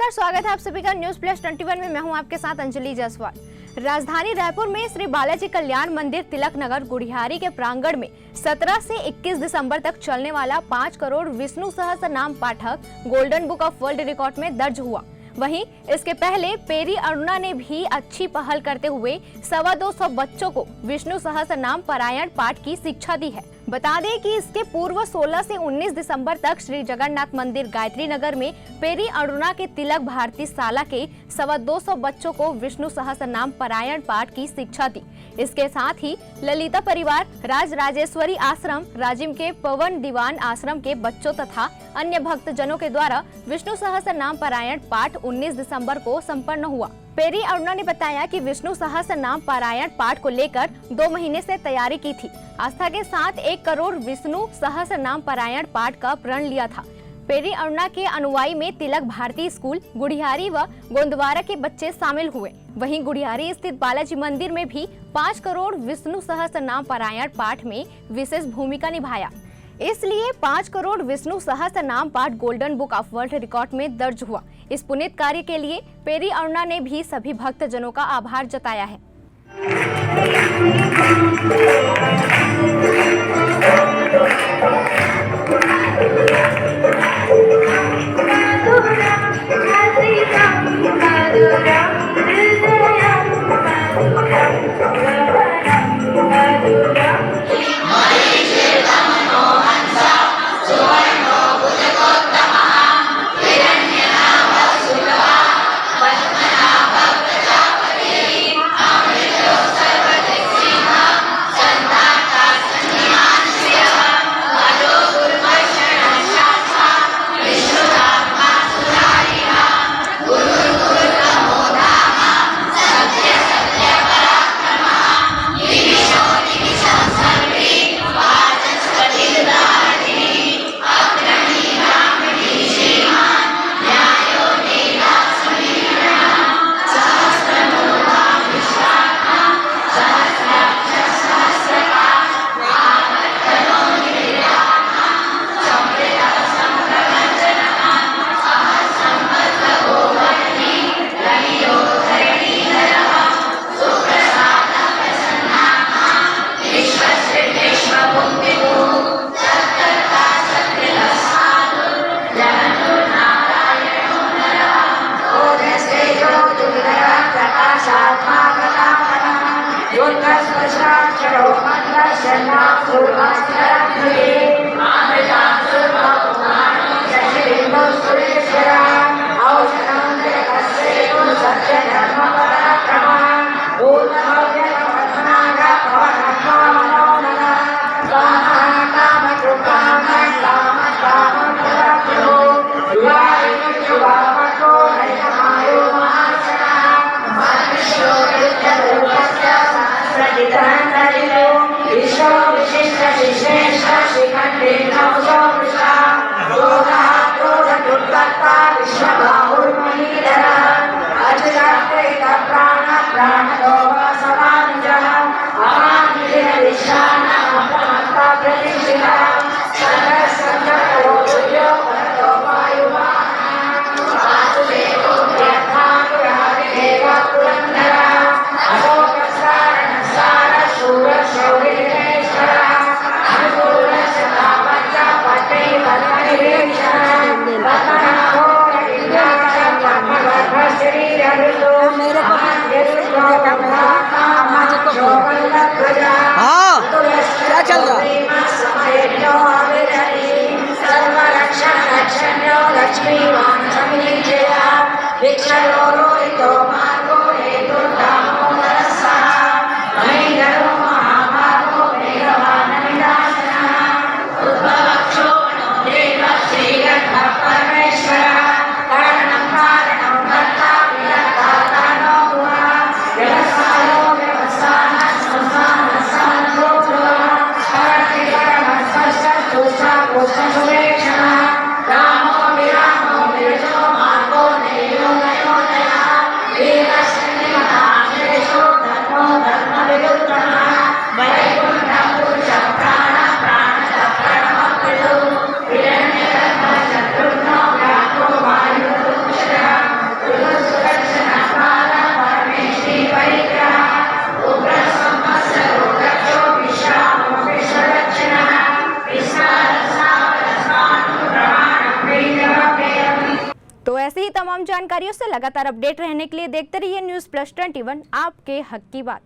नमस्कार, स्वागत है आप सभी का न्यूज प्लस 21 में। मैं हूं आपके साथ अंजलि जायसवाल। राजधानी रायपुर में श्री बालाजी कल्याण मंदिर तिलक नगर गुड़ियारी के प्रांगण में 17 से 21 दिसंबर तक चलने वाला 5 करोड़ विष्णु सहस्त्रनाम पाठक golden book of world record में दर्ज हुआ। वहीं इसके पहले पेरी अरुणा ने भी अच्छी पहल करते हुए 225 बच्चों को विष्णु सहस्त्रनाम पारायण पाठ की शिक्षा दी है। बता दें कि इसके पूर्व 16 से 19 दिसंबर तक श्री जगन्नाथ मंदिर गायत्री नगर में पेरी अरुणा के तिलक भारती शाला के 225 बच्चों को विष्णु सहस्त्रनाम पारायण पाठ की शिक्षा दी। इसके साथ ही ललिता परिवार, राज राजेश्वरी आश्रम, राजिम के पवन दीवान आश्रम के बच्चों तथा अन्य भक्तजनों के द्वारा विष्णु सहस्त्रनाम पारायण पाठ 19 दिसंबर को संपन्न हुआ। पेरी अरुणा ने बताया कि विष्णु सहस्त्रनाम पारायण पाठ को लेकर 2 महीने से तैयारी की थी। आस्था के साथ 1 करोड़ विष्णु सहस्त्रनाम पारायण पाठ का प्रण लिया था। पेरी अरुणा के अनुयायी में तिलक भारती स्कूल, गुड़ियारी व गोंदवारा के बच्चे शामिल हुए। वहीं गुड़ियारी स्थित बालाजी मंदिर में भी 5 करोड़ विष्णु सहस्त्रनाम पारायण पाठ में विशेष भूमिका निभाया। इसलिए 5 करोड़ विष्णु सहस्त्रनाम पाठ golden book of world record में दर्ज हुआ। इस पुनीत कार्य के लिए पेरी अरुणा ने भी सभी भक्तजनों का आभार जताया है। क्या चल रहा? रामो विरामो विरजो मार्गो नयो नया तमाम जानकारियों से लगातार अपडेट रहने के लिए देखते रहिए न्यूज़ प्लस 21, आपके हक की बात।